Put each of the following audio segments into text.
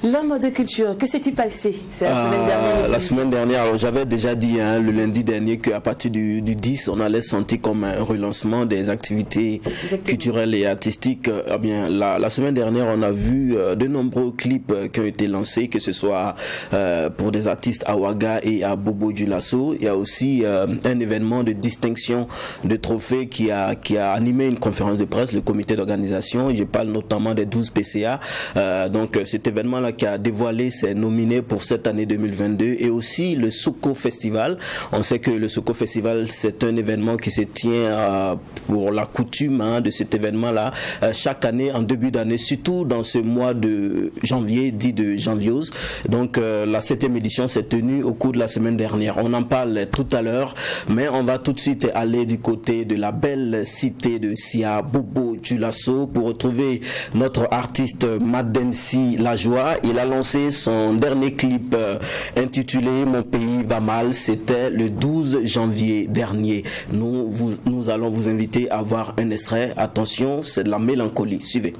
La mode culture, que s'est-il passé la semaine dernière? La semaine dernière, alors, j'avais déjà dit le lundi dernier qu'à partir du 10, on allait sentir comme un relancement des activités culturelles et artistiques. Eh bien, la semaine dernière, on a vu de nombreux clips qui ont été lancés, que ce soit pour des artistes à Ouaga et à Bobo Dioulasso. Il y a aussi un événement de distinction de trophées qui a animé une conférence de presse, le comité d'organisation. Je parle notamment des 12 PCA. Donc, cet événement-là qui a dévoilé ses nominés pour cette année 2022 et aussi le Soko Festival. On sait que le Soko Festival, c'est un événement qui se tient pour la coutume de cet événement-là chaque année en début d'année, surtout dans ce mois de janvier, dit de janviose. Donc la 7e édition s'est tenue au cours de la semaine dernière. On en parle tout à l'heure, mais on va tout de suite aller du côté de la belle cité de Sia, Bobo Dioulasso, pour retrouver notre artiste Madensi Lajoie. Il a lancé son dernier clip intitulé Mon pays va mal. C'était le 12 janvier dernier. Nous allons vous inviter à voir un extrait. Attention, c'est de la mélancolie. Suivez.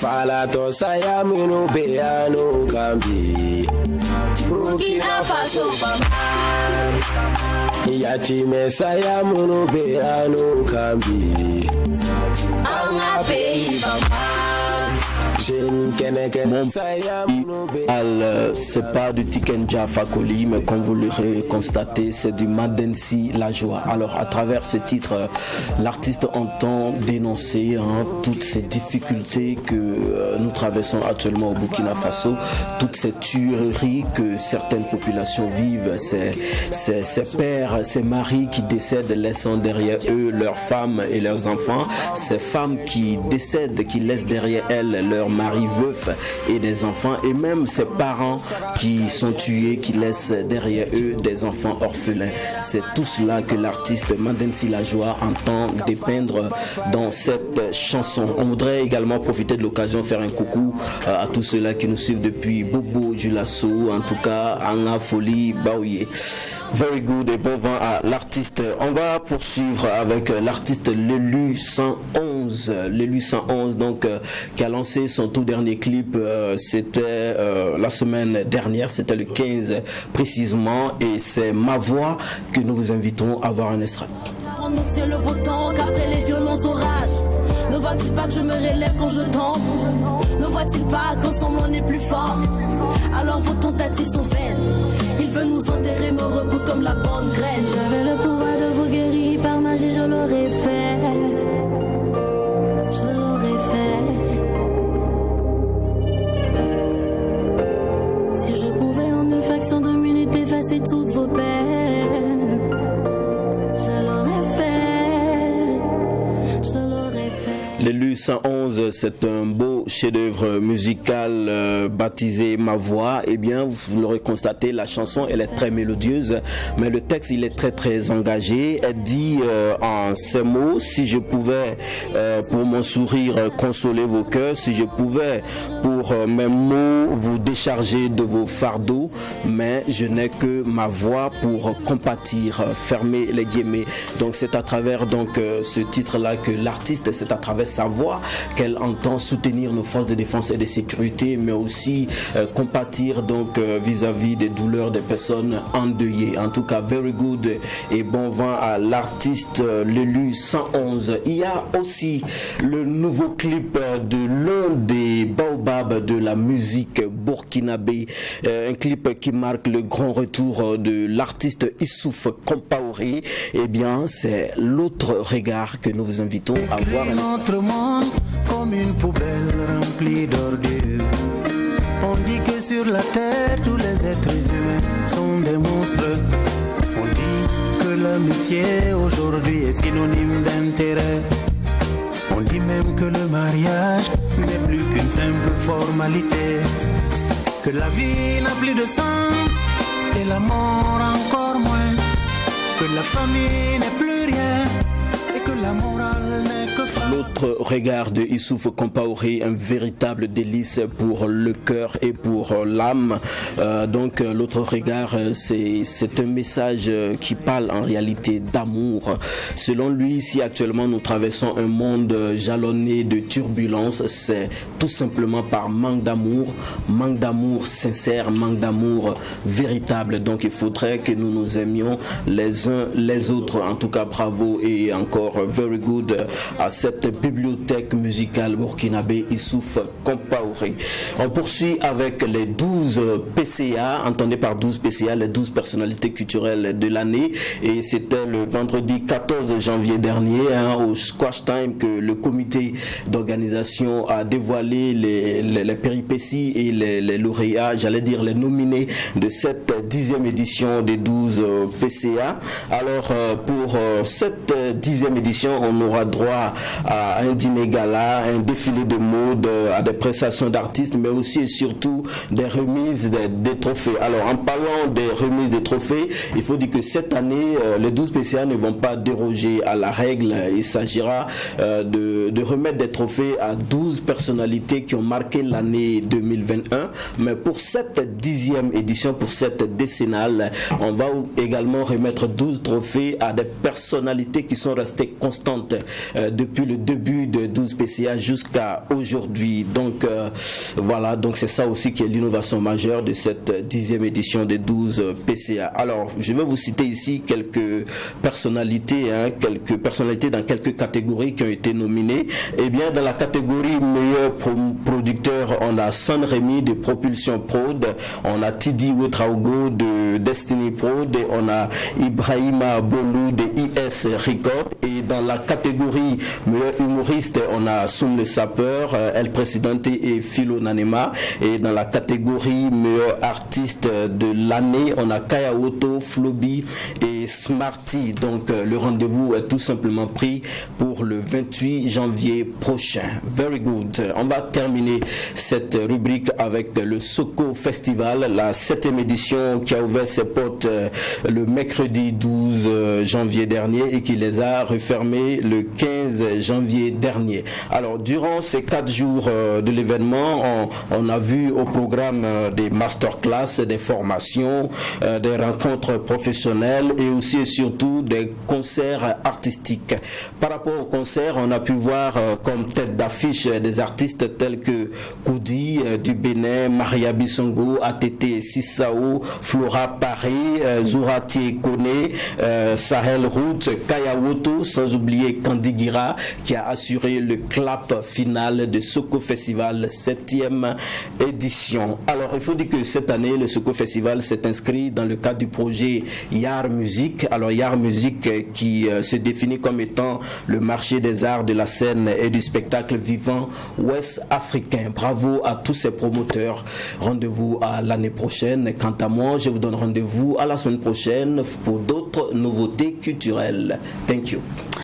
Falato saya munu beano kambi Burkina Faso Yatime saya munu beano kambi Anga pays Mon c'est pas du Tikenja Fakoli, mais comme vous l'aurez constaté, c'est du Madensi Lajoie. Alors à travers ce titre, l'artiste entend dénoncer toutes ces difficultés que nous traversons actuellement au Burkina Faso, toutes ces tueries que certaines populations vivent, ces pères, ces maris qui décèdent laissant derrière eux leurs femmes et leurs enfants, ces femmes qui décèdent, qui laissent derrière elles leurs maris veufs et des enfants, et même ces parents qui sont tués, qui laissent derrière eux des enfants orphelins. C'est tout cela que l'artiste Madensi Lajoie entend dépeindre dans cette chanson. On voudrait également profiter de l'occasion, faire un coucou à tous ceux-là qui nous suivent depuis Bobo Dioulasso, en tout cas Anga Foli Baouye. Very good, et bon vent à l'artiste. On va poursuivre avec l'artiste L'élu 111. L'élu 111, donc, qui a lancé son tout dernier clip, c'était la semaine dernière, c'était le 15 précisément, et c'est Ma Voix que nous vous invitons à voir un extrait. On obtient le beau temps qu'après les violents orages. Ne vois-tu pas que je me relève quand je tombe? Ne vois-t-il pas qu'ensemble on est plus fort? Alors vos tentatives sont vaines. Il veut nous enterrer, me repousse comme la bonne graine. Si j'avais le pouvoir de vous guérir par magie, je l'aurais fait. Je l'aurais fait. Si je pouvais en une fraction de minute effacer toutes vos peines, je l'aurais fait. Je l'aurais fait. L'élu 111, c'est un beau chef-d'œuvre musical baptisé Ma Voix. Eh bien, vous l'aurez constaté, la chanson, elle est très mélodieuse, mais le texte, il est très très engagé. Elle dit en ces mots: si je pouvais pour mon sourire consoler vos cœurs, si je pouvais pour mes mots vous décharger de vos fardeaux, mais je n'ai que ma voix pour compatir, fermer les guillemets. Donc c'est à travers ce titre-là que l'artiste, c'est à travers sa voix qu'elle entend soutenir nos forces de défense et de sécurité, mais aussi compatir vis-à-vis des douleurs des personnes endeuillées. En tout cas, very good et bon vent à l'artiste L'élu 111. Il y a aussi le nouveau clip de l'un des baobabs de la musique burkinabé, un clip qui marque le grand retour de l'artiste Issouf Compaoré. Eh bien, c'est l'autre regard que nous vous invitons à voir. Notre monde comme une poubelle remplie d'ordures. On dit que sur la terre tous les êtres humains sont des monstres. On dit que l'amitié aujourd'hui est synonyme d'intérêt. On dit même que le mariage n'est plus qu'une simple formalité. Que la vie n'a plus de sens et la mort encore moins. que la famille n'est plus rien et que la morale n'est que fin. L'autre regard de Issouf Compaoré, un véritable délice pour le cœur et pour l'âme. Donc l'autre regard, c'est un message qui parle en réalité d'amour. Selon lui, si actuellement nous traversons un monde jalonné de turbulences, c'est tout simplement par manque d'amour sincère, manque d'amour véritable. Donc il faudrait que nous nous aimions les uns les autres. En tout cas, bravo et encore very good à cette bibliothèque musicale burkinabé Issouf Compaoré. On poursuit avec les 12 PCA, entendez par 12 PCA, les 12 personnalités culturelles de l'année, et c'était le vendredi 14 janvier dernier au Squash Time que le comité d'organisation a dévoilé les péripéties et les lauréats, j'allais dire les nominés de cette 10e édition des 12 PCA. Alors pour cette 10e édition, on aura droit à un dîner gala, un défilé de mode, à des prestations d'artistes, mais aussi et surtout des remises des trophées. Alors en parlant des remises des trophées, il faut dire que cette année, les 12 PCA ne vont pas déroger à la règle. Il s'agira de remettre des trophées à 12 personnalités qui ont marqué l'année 2021. Mais pour cette 10e édition, pour cette décennale, on va également remettre 12 trophées à des personnalités qui sont restées constantes depuis le début de 12 PCA jusqu'à aujourd'hui. Donc voilà, donc c'est ça aussi qui est l'innovation majeure de cette 10e édition des 12 PCA. Alors, je vais vous citer ici quelques personnalités dans quelques catégories qui ont été nominées. Eh bien, dans la catégorie meilleur producteur, on a San Remi de Propulsion Prod, on a Tidi Wetraogo de Destiny Prod, et on a Ibrahima Bolou de IS Record. Et dans la catégorie meilleur humoriste, on a Soum le Sapeur, El Presidente et Philo Nanema. Et dans la catégorie meilleur artiste de l'année, on a Kayawoto, Flobi et Smarty. Donc le rendez-vous est tout simplement pris pour le 28 janvier prochain. Very good. On va terminer cette rubrique avec le Soko Festival, la 7e édition qui a ouvert ses portes le mercredi 12 janvier dernier et qui les a refermés le 15 janvier dernier. Alors durant ces 4 jours de l'événement, on a vu au programme des masterclass, des formations, des rencontres professionnelles et aussi et surtout des concerts artistiques. Par rapport aux concerts, on a pu voir comme tête d'affiche des artistes tels que Koudi du Bénin, Maria Bissongo, ATT Sissao, Flora Paré, Zourati Kone, Sahel Route, Kayawoto, sans oublier Kandigira qui a assuré le clap final de Soko Festival 7e édition. Alors il faut dire que cette année le Soko Festival s'est inscrit dans le cadre du projet Yar Music. Alors Yar Music qui se définit comme étant le marché des arts de la scène et du spectacle vivant ouest africain. Bravo à tous ces promoteurs. Rendez-vous à l'année prochaine. Quant à moi, je vous donne rendez-vous à la semaine prochaine pour d'autres nouveautés culturelles. Thank you.